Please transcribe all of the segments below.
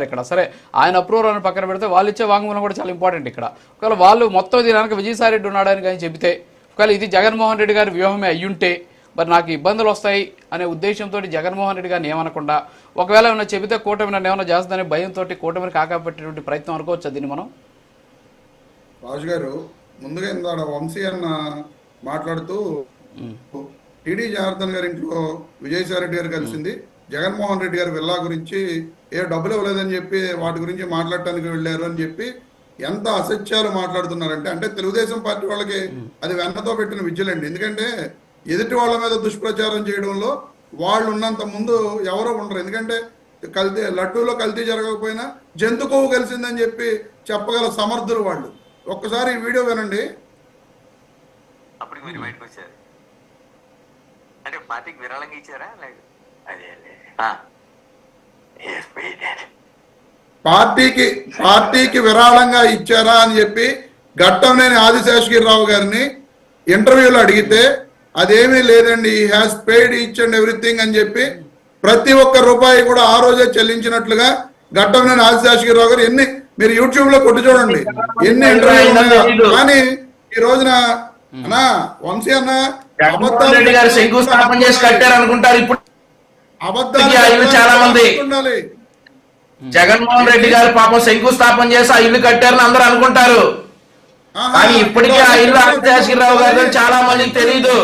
ఇక్కడ సరే ఆయన అప్రూవల్ అని పక్కన పెడితే వాళ్ళు ఇచ్చే వాంగ్మూలం కూడా చాలా ఇంపార్టెంట్ ఇక్కడ. ఒకవేళ వాళ్ళు మొత్తం ఇది కనుక విజయసాయి రెడ్డి ఉన్నాడని కానీ చెబితే, ఒకవేళ ఇది జగన్మోహన్ రెడ్డి గారి వ్యూహమే అయ్యుంటే మరి నాకు ఇబ్బందులు వస్తాయి అనే ఉద్దేశంతో జగన్మోహన్ రెడ్డి గారిని ఏమనకుండా ఒకవేళ ఏమైనా చెబితే కూటమి నన్ను ఏమైనా చేస్తుందనే భయంతో కూటమిని కాకాపెట్టేటువంటి ప్రయత్నం అనుకోవచ్చు దీన్ని మనం. రాజు గారు ముందుగా ఇందాడ వంశీ అన్న మాట్లాడుతూ టీడీ జనార్దన్ గారి ఇంట్లో విజయసాయి రెడ్డి గారు కలిసింది, జగన్మోహన్ రెడ్డి గారి విల్లా గురించి ఏ డబ్బులు ఇవ్వలేదని చెప్పి వాటి గురించి మాట్లాడటానికి వెళ్ళారు అని చెప్పి ఎంత అసత్యాలు మాట్లాడుతున్నారంటే, అంటే తెలుగుదేశం పార్టీ వాళ్ళకి అది వెన్నతో పెట్టిన విద్యలండి. ఎందుకంటే ఎదుటి వాళ్ళ మీద దుష్ప్రచారం చేయడంలో వాళ్ళు ఉన్నంత ముందు ఎవరో ఉండరు. ఎందుకంటే కల్తీ లడ్డూలో కల్తీ జరగకపోయినా జంతు కొవ్వు కలిసిందని చెప్పి చెప్పగల సమర్థులు వాళ్ళు. ఒక్కసారి ఈ వీడియో వినండి. అప్పుడు మీరు బయటకు వచ్చారు అంటే పార్టీకి విరాళంగా ఇచ్చారా? అదే పార్టీకి విరాళంగా ఇచ్చారా అని చెప్పి ఘట్టంనేని ఆదిశేషగిరిరావు గారిని ఇంటర్వ్యూలో అడిగితే అదేమీ లేదండి, ఈ has paid each and everything అని చెప్పి ప్రతి ఒక్క రూపాయి కూడా ఆ రోజే చెల్లించినట్లుగా ఘట్టంనేని ఆదిశేషగిరిరావు గారు ఎన్ని మీరు యూట్యూబ్ లో కొట్టి చూడండి ఎన్ని ఇంటర్వ్యూలు. కానీ ఈ రోజున అన్నా వంశీ అన్న అబద్ధాలు శంకుస్థాపన చేసి కట్టారు అనుకుంటారు. ఇప్పుడు అబద్ధాలు చాలా మంది జగన్మోహన్ రెడ్డి గారు పాపం శంకుస్థాపన చేసి ఆ ఇల్లు కట్టారని అందరూ అనుకుంటారు. కానీ ఇప్పటికీ ఆ ఇల్లు ఆదిశేషగిరిరావు గారు చాలా మందికి తెలియదు.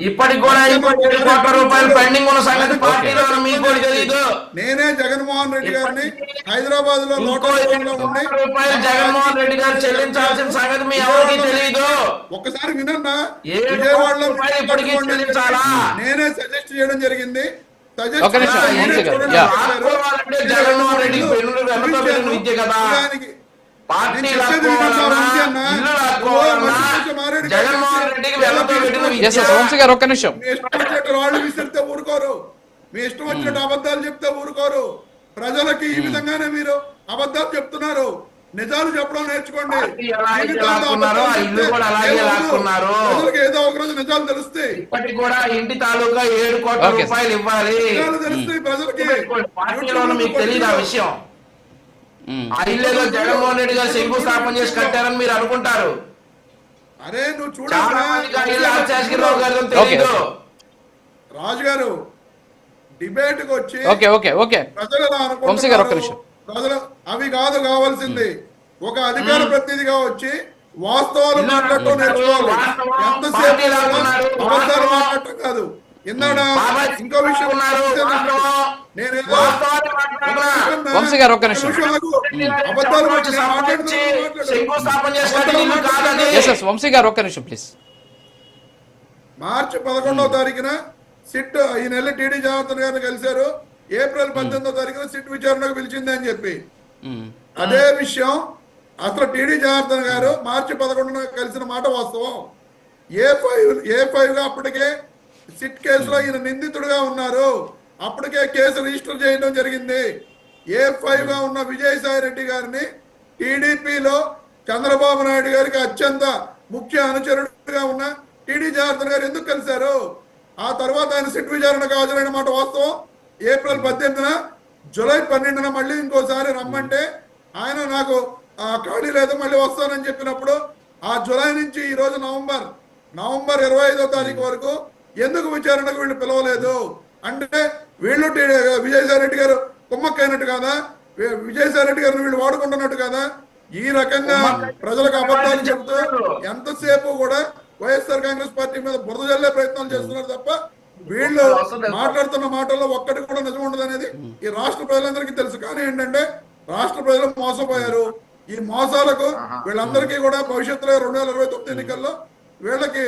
ఇప్పటికి కూడా 7 కోట్ల రూపాయలు పెండింగ్ ఉన్న సంగతి పార్టీలో మీకు కూడా తెలియదు. నేనే జగన్మోహన్ రెడ్డి గారిని హైదరాబాద్ లో రూపాయలు జగన్మోహన్ రెడ్డి గారు చెల్లించాల్సిన సంగతి మీ ఎవరికి తెలియదు. ఒక్కసారి వినన్నా, 7 కోట్ల రూపాయలు ఇప్పటికీ చెల్లించాలా? నేనే సజెస్ట్ చేయడం జరిగింది. జగన్మోహన్ రెడ్డి విద్య కదా రాళ్ళు విసిరితే ఊరుకోరు, మీ ఇష్టం వచ్చినట్టు అబద్ధాలు చెప్తే ఊరుకోరు. ప్రజలకి ఈ విధంగానే మీరు అబద్ధాలు చెప్తున్నారు. నిజాలు చెప్పడం నేర్చుకోండి. ప్రజలకు ఏదో ఒక రోజు నిజాలు తెలుస్తాయి. ఇప్పటికి కూడా ఇంటి తాలూకా 7 కోట్ల రూపాయలు ఇవ్వాలి తెలుస్తాయి ప్రజలకి. మీకు తెలియదు ఆ విషయం. ఆ ఇల్లేదో జగన్మోహన్ రెడ్డి గారు శంకుస్థాపన చేసి కట్టారని మీరు అనుకుంటారు. అరే నువ్వు చూడ రాజు గారు డిబేట్ కి వచ్చి ప్రజలు ప్రజలు అవి కాదు కావాల్సింది, ఒక అధికార ప్రతినిధిగా వచ్చి వాస్తవాలు మాట్లాడటం నేర్చుకోవాలి. ఎంతసేపు అబద్ధాలు మాట్లాడటం కాదు. ఇందాడా ఇంకో విషయం మార్చి 11వ తారీఖున సిట్ ఈ నెల టీడీ జనార్దన్ గారిని కలిశారు. ఏప్రిల్ 18వ తారీఖున సిట్ విచారణకు పిలిచింది అని చెప్పి అదే విషయం అసలు టీడీ జనార్దన్ గారు మార్చి 11న కలిసిన మాట వాస్తవం. ఏ5 గా అప్పటికే సిట్ కేసులో ఈయన నిందితుడిగా ఉన్నారు. అప్పటికే కేసు రిజిస్టర్ చేయడం జరిగింది. A5 గా ఉన్న విజయసాయి రెడ్డి గారిని టీడీపీలో చంద్రబాబు నాయుడు గారికి అత్యంత ముఖ్య అనుచరుడిగా ఉన్న టీడీ జనార్దన్ గారు ఎందుకు కలిశారు? ఆ తర్వాత ఆయన సిట్ విచారణకు హాజరైన మాట వాస్తవం. ఏప్రిల్ 18న జూలై 12న మళ్ళీ ఇంకోసారి రమ్మంటే ఆయన నాకు ఖాళీ లేదు మళ్ళీ వస్తానని చెప్పినప్పుడు ఆ జూలై నుంచి ఈ రోజు నవంబర్ 25వ తారీఖు వరకు ఎందుకు విచారణకు వీళ్ళు పిలవలేదు? అంటే వీళ్ళు విజయసాయి రెడ్డి గారు కుమ్మక్కైనట్టు కదా, విజయసాయి రెడ్డి గారిని వీళ్ళు వాడుకుంటున్నట్టు కదా. ఈ రకంగా ప్రజలకు అబద్ధాలు చెబుతూ ఎంతసేపు కూడా వైఎస్ఆర్ కాంగ్రెస్ పార్టీ మీద బురద జల్లే ప్రయత్నాలు చేస్తున్నారు తప్ప వీళ్ళు మాట్లాడుతున్న మాటల్లో ఒక్కటి కూడా నిజం ఉండదు అనేది ఈ రాష్ట్ర ప్రజలందరికీ తెలుసు. కానీ ఏంటంటే రాష్ట్ర ప్రజలు మోసపోయారు. ఈ మోసాలకు వీళ్ళందరికీ కూడా భవిష్యత్తులో 2029 ఎన్నికల్లో వీళ్ళకి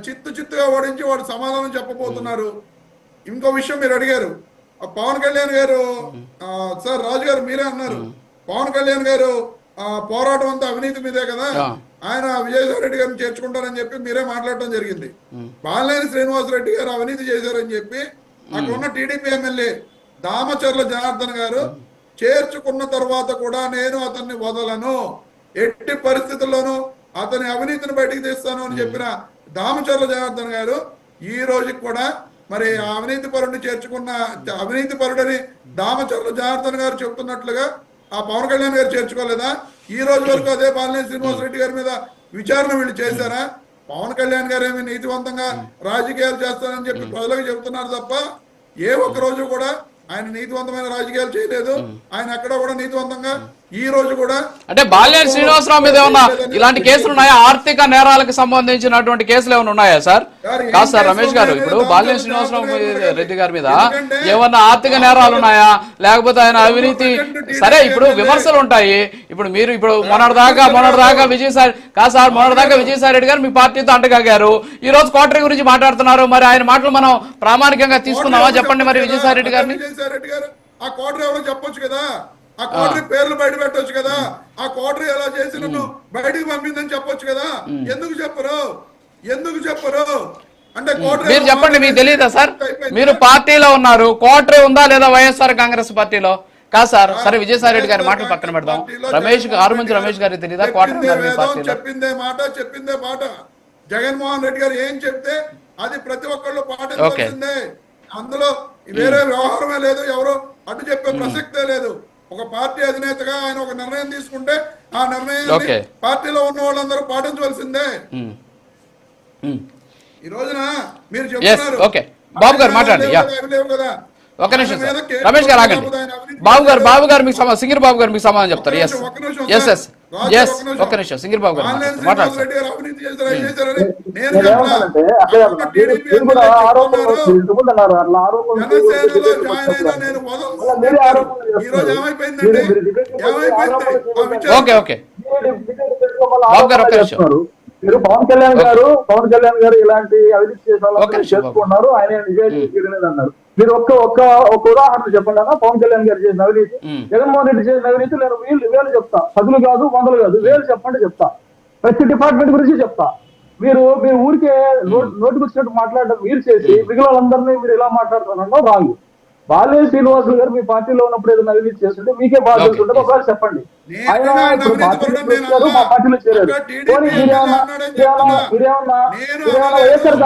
చిత్తుగా ఓడించి వాడు సమాధానం చెప్పబోతున్నారు. ఇంకో విషయం మీరు అడిగారు, పవన్ కళ్యాణ్ గారు సార్ రాజు గారు మీరే అన్నారు పవన్ కళ్యాణ్ గారు పోరాటం అంతా అవినీతి మీదే కదా, ఆయన విజయసాయి రెడ్డి గారిని చేర్చుకుంటారని చెప్పి మీరే మాట్లాడటం జరిగింది. బాలినేని శ్రీనివాసరెడ్డి గారు అవినీతి చేశారని చెప్పి అక్కడ ఉన్న టీడీపీ ఎమ్మెల్యే దామచర్ల జనార్దన్ గారు చేర్చుకున్న తర్వాత కూడా నేను అతన్ని వదలను, ఎట్టి పరిస్థితుల్లోనూ అతని అవినీతిని బయటికి తీస్తాను అని చెప్పిన దామచర్ల జనార్దన్ గారు ఈ రోజుకి కూడా మరి ఆ అవినీతి పరుడిని చేర్చుకున్న అవినీతి పరుడని దామచర్ల జనార్దన్ గారు చెప్తున్నట్లుగా ఆ పవన్ కళ్యాణ్ గారు చేర్చుకోలేదా? ఈ రోజు వరకు అదే బాలినేని శ్రీనివాసరెడ్డి గారి మీద విచారణ వీళ్ళు చేశారా? పవన్ కళ్యాణ్ గారు ఏమి నీతివంతంగా రాజకీయాలు చేస్తారని చెప్పి ప్రజలకు చెబుతున్నారు తప్ప ఏ ఒక్క రోజు కూడా ఆయన నీతివంతమైన రాజకీయాలు చేయలేదు. ఆయన ఎక్కడ కూడా నీతివంతంగా ఈ రోజు కూడా అంటే బాలినేని శ్రీనివాసరావు మీద ఏమన్నా ఇలాంటి కేసులు ఉన్నాయా? ఆర్థిక నేరాలకు సంబంధించినటువంటి కేసులు ఏమైనా ఉన్నాయా సార్? కాదు సార్ రమేష్ గారు, ఇప్పుడు బాలినేని శ్రీనివాసరావు రెడ్డి గారి మీద ఏమన్నా ఆర్థిక నేరాలు ఉన్నాయా, లేకపోతే ఆయన అవినీతి? సరే, ఇప్పుడు విమర్శలు ఉంటాయి. ఇప్పుడు మీరు ఇప్పుడు మొన్నటిదాకా విజయసాయి రెడ్డి గారు మీ పార్టీతో అంటగాగారు, ఈ రోజు కోటరీ గురించి మాట్లాడుతున్నారు. మరి ఆయన మాటలు మనం ప్రామాణికంగా తీసుకున్నామా? చెప్పండి మరి విజయసాయి రెడ్డి గారిని. ఆ కోటరీ ఎవరో చెప్పొచ్చు కదా, ఆ కోటరీ పేర్లు బయట పెట్టొచ్చు కదా, ఆ కోటరీ ఎలా చేసి నన్ను బయటికి పంపిందని చెప్పొచ్చు కదా. ఎందుకు చెప్పరు? అంటే మీరు చెప్పండి, మీకు తెలియదా సార్? మీరు పార్టీలో ఉన్నారు, కోటరీ ఉందా లేదా వైఎస్ఆర్ కాంగ్రెస్ పార్టీలో? కాదు సార్. సరే, విజయసాయి రెడ్డి గారి మాటలు పక్కన పెడదాం. ఆరుమంచి రమేష్ గారికి తెలియదా కోటరీ పార్టీలో? చెప్పిందే మాట జగన్మోహన్ రెడ్డి గారు ఏం చెప్తే అది ప్రతి ఒక్కళ్ళు పాటించాల్సిందే. అందులో వేరే వ్యవహారమే లేదు, ఎవరు అడ్డు చెప్పే ప్రసక్తే లేదు. ఒక పార్టీ అధినేతగా ఆయన ఒక నిర్ణయం తీసుకుంటే ఆ నిర్ణయాన్ని పార్టీలో ఉన్న వాళ్ళందరూ పాటించవలసిందే. ఈ రోజున మీరు చెప్తున్నారు బాబు గారు మాట్లాడండి. కదా, ఒక నిమిషం రమేష్ గారు ఆగండి. బాబు గారు మీకు సింగిర్ బాబు గారు మీకు సమాధానం చెప్తారు. ఒక్క నిమిషం సింగిర్ బాబు గారు మాట్లాడతారు. ఓకే బాబు గారు ఒక్క నిమిషం. మీరు పవన్ కళ్యాణ్ గారు ఇలాంటి అవినీతి చేసుకున్నారు, ఆయన నిజాయితీ అన్నారు. మీరు ఒక్క ఉదాహరణ చెప్పండి అన్న. పవన్ కళ్యాణ్ గారు చేసిన అవినీతి, జగన్మోహన్ రెడ్డి చేసిన అవినీతి నేను వేలు చెప్తా, 10 కాదు 100 కాదు, వేలు చెప్పండి చెప్తా. ప్రతి డిపార్ట్మెంట్ గురించి చెప్తా. మీరు ఊరికే నోటికి వచ్చినట్టు మాట్లాడడం మీరు చేసి మిగిలిన వాళ్ళందరినీ మీరు ఎలా మాట్లాడుతున్నారో రాంగ్. బాలినేని శ్రీనివాసులు గారు మీ పార్టీలో ఉన్నప్పుడు ఏదైనా అవినీతి చేస్తుంటే మీకే బాధ ఉంటుంది, ఒకసారి చెప్పండి. ఆయన ఇప్పుడు పార్టీలో మా పార్టీలో చేరారు. మీరేమన్నా వైఎస్ఆర్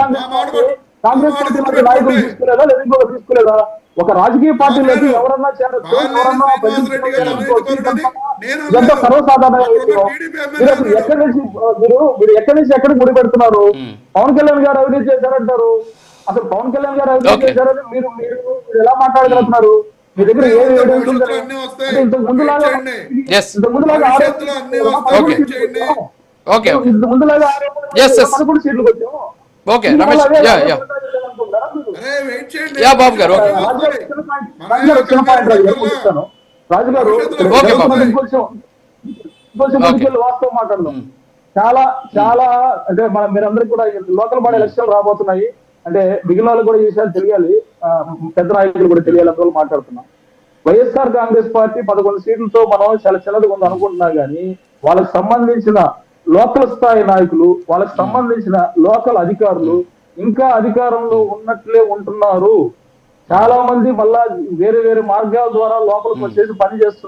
కాంగ్రెస్ పార్టీ మధ్య నాయకులు తీసుకోలేదా లేదా ఇంకొక తీసుకోలేదా? ఒక రాజకీయ పార్టీలోకి ఎవరన్నా చేరచ్చు, ఎవరన్నా ఎంత సర్వసాధారణ. మీరు ఎక్కడి నుంచి ఎక్కడికి ముడి పెడుతున్నారు? పవన్ కళ్యాణ్ గారు అవినీతి చేశారంటారు. అసలు పవన్ కళ్యాణ్ గారు అవినీతి చేశారని మీరు ఎలా మాట్లాడగలుగుతారు? మీ దగ్గర ఏది ఎవిడెన్స్ ఉందంటే ఇంతకుముందులాగా సీట్లకు వచ్చాము. బాబు గారు రాజుగారు వాస్తవం మాట్లాడదాం. చాలా అంటే మీరందరికీ కూడా లోకల్ బాడీ ఎలక్షన్లు రాబోతున్నాయి. అంటే మిగిలిన వాళ్ళు కూడా ఈ విషయాలు తెలియాలి, పెద్ద నాయకులు కూడా తెలియాలి అందువల్ల మాట్లాడుతున్నాం. వైఎస్ఆర్ కాంగ్రెస్ పార్టీ 11 సీట్లతో మనం చాలా చిన్నదిగా ఉంది అనుకుంటున్నా గానీ వాళ్ళకి సంబంధించిన లోకల్ స్థాయి నాయకులు, వాళ్ళకి సంబంధించిన లోకల్ అధికారులు ఇంకా అధికారంలో ఉన్నట్లే ఉంటున్నారు. చాలా మంది మళ్ళా వేరే మార్గాల ద్వారా లోపలికి వచ్చేసి పని చేస్తున్నారు.